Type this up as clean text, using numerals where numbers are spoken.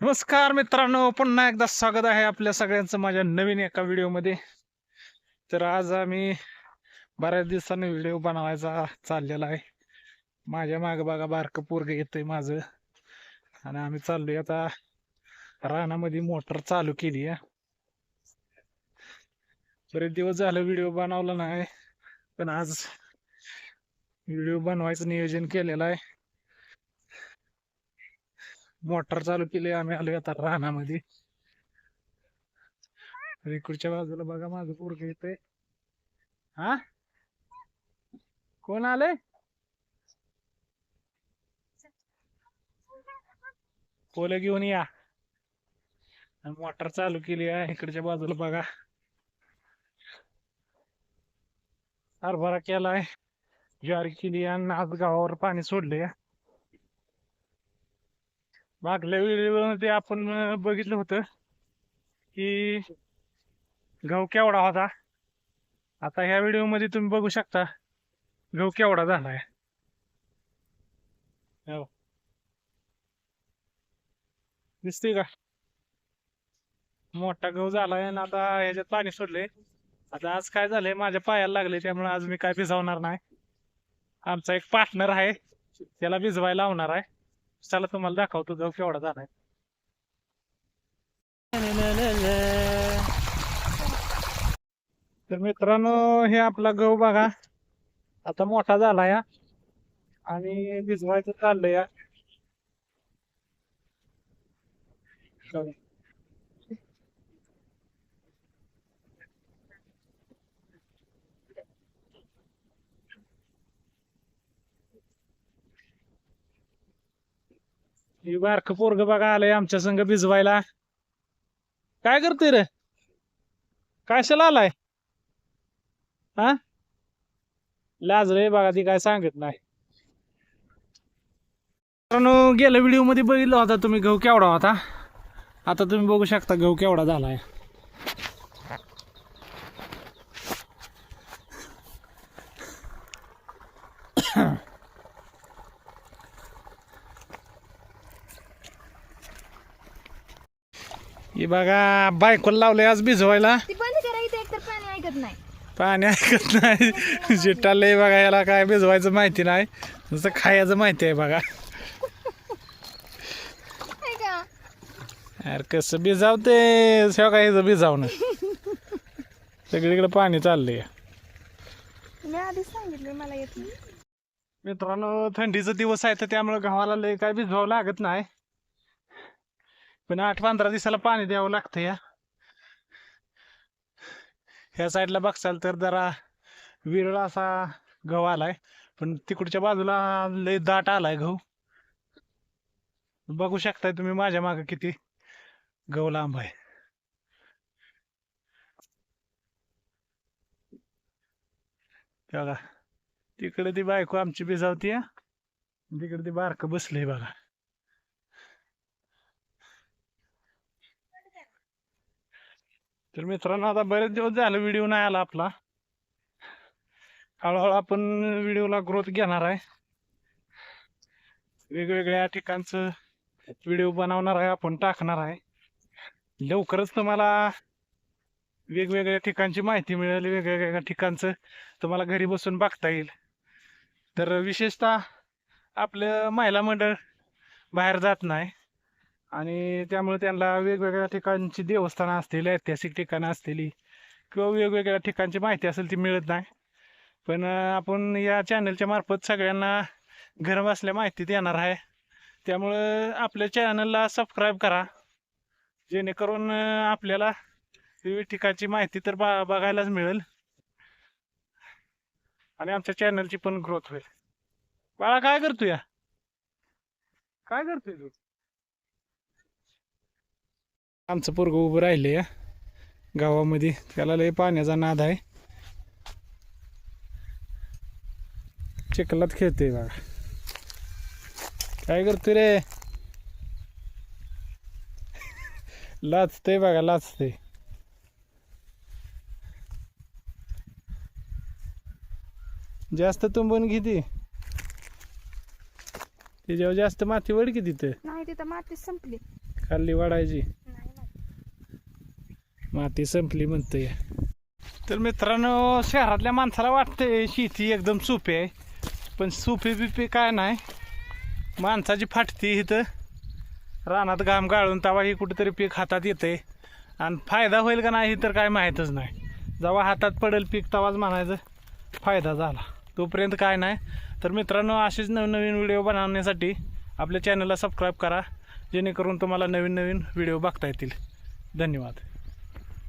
नमस्कार मित्रांनो, पुन्हा एकदा स्वागत आहे आपल्या सगळ्यांचं माझ्या नवीन एका व्हिडिओमध्ये. तर आज आम्ही बऱ्याच दिवसांनी व्हिडिओ बनवायचा चाललेला आहे. माझ्या माग बघा बारकं पोरग येतंय माझं, आणि आम्ही चाललोय आता रानामध्ये. मोटर चालू केली आहे. बरेच दिवस झालं व्हिडिओ बनवला नाही, पण आज व्हिडिओ बनवायचं नियोजन केलेलं आहे. मोटर चालू केली, आम्ही आलोय आता रानामध्ये. इकडच्या बाजूला बघा माझं पोरग येतंय. हा, कोण आलंय? पोलं घेऊन या. मोटर चालू केली आहे. इकडच्या बाजूला बघा हरभरा केलाय, ज्वारी केली, आणि आज गावावर पाणी सोडलंय. मागल्या व्हिडिओमध्ये आपण बघितलं होतं की गहू केवढा होता. आता ह्या व्हिडिओ मध्ये तुम्ही बघू शकता गहू केवढा झालाय. हो. दिसतोय का? मोठा गहू झालाय, आणि आता ह्याच्यात पाणी सोडलंय. आता आज काय झालंय, माझ्या पायाला लागले, त्यामुळे आज मी काय भिजवणार नाही. आमचा एक पार्टनर आहे, त्याला भिजवायला लावणार आहे. चला तुम्हाला दाखवतो गहू केवढा झालाय. तर मित्रांनो, हे आपला गहू बघा आता मोठा झालाय आणि भिजवायचं चाललंय. ही बारकं पोरग बघा आलंय आमच्या संग भिजवायला. काय करतोय रे? कशाला आलाय? हा, लाज रे बघा, ती काय सांगत नाही. मित्रांनो, गेल्या व्हिडिओ मध्ये बघितलं होता तुम्ही गहू केवढा होता. आता तुम्ही बघू शकता गहू केवढा झालाय. हे बघा बायकोला लावलंय आज भिजवायला. ती बंद करायचं, एकतर पाणी ऐकत नाही. पाणी ऐकत नाही. जिट्टालय बघा, याला काय भिजवायचं माहिती नाही, नुसतं खायचं माहिती आहे बघा. नाही का? अरे कसं भिजावते काय भिजावणं. सगळीकडे पाणी चाललंय. मी आधीच सांगितलं मला येत नाही. मित्रांनो, थंडीचा दिवस आहे तर त्यामुळे गव्हाला लय काय भिजवावं लागत नाही, पण 8-15 दिवसाला पाणी द्यावं लागतं. ह्या साईडला बघसाल तर जरा विरळ असा गहू आलाय, पण तिकडच्या बाजूला लय दाट आलाय गहू. बघू शकताय तुम्ही माझ्या मागे किती गहू लांब आहे. बघा तिकडे ती बायको आमची भिजावती, तिकडे ती बारकं बसलंय बघा. तर मित्रांनो, आता बरेच दिवस झाले व्हिडिओ नाही आला आपला. हळूहळू आपण व्हिडिओला ग्रोथ घेणार आहे. वेगवेगळ्या ठिकाणचं व्हिडिओ बनवणार आहे, आपण टाकणार आहे. लवकरच तुम्हाला वेगवेगळ्या ठिकाणची माहिती मिळेल, वेगवेगळ्या ठिकाणचं तुम्हाला घरी बसून बघता येईल. तर विशेषतः आपलं महिला मंडळ बाहेर जात नाही, आणि त्यामुळे त्यांना वेगवेगळ्या ठिकाणची देवस्थानं असतील, ऐतिहासिक ठिकाणं असतील, किंवा वेगवेगळ्या ठिकाणची माहिती असेल ती मिळत नाही. पण आपण या चॅनलच्या मार्फत सगळ्यांना घर बसल्या माहिती देणार आहे. त्यामुळं आपल्या चॅनलला सबस्क्राईब करा, जेणेकरून आपल्याला विविध ठिकाणची माहिती तर बघायलाच मिळेल, आणि आमच्या चॅनलची पण ग्रोथ होईल. बाळा काय करतोय? काय करतोय तू? आमचं पोरग उभं राहिले या गावामध्ये, त्याला लय पाण्याचा नाद आहे. चिखलात खेळतोय बघा. काय करतोय रे? लाचतय बघा, लाचतय. जास्त तुंबून किती त्याच्यावर जास्त माती वड की तिथं. नाही, तिथं माती संपली. खाल्ली वाढायची नाही ना. माती संपली म्हणते. तर मित्रांनो, शहरातल्या माणसाला वाटते शेती एकदम सोपी आहे, पण सोपी बिपी काय नाही. माणसाची फाटती इथं रानात घाम गाळून तवा ही कुठेतरी पीक हातात येते, आणि फायदा होईल का नाही तर काय माहीतच नाही. जेव्हा हातात पडेल पीक तवाच म्हणायचं फायदा झाला, तोपर्यंत काय नाही. तर मित्रांनो, असेच नवीन व्हिडिओ बनवण्यासाठी आपल्या चॅनलला सबस्क्राईब करा, जेणेकरून तुम्हाला नवीन व्हिडिओ बघता येतील. धन्यवाद.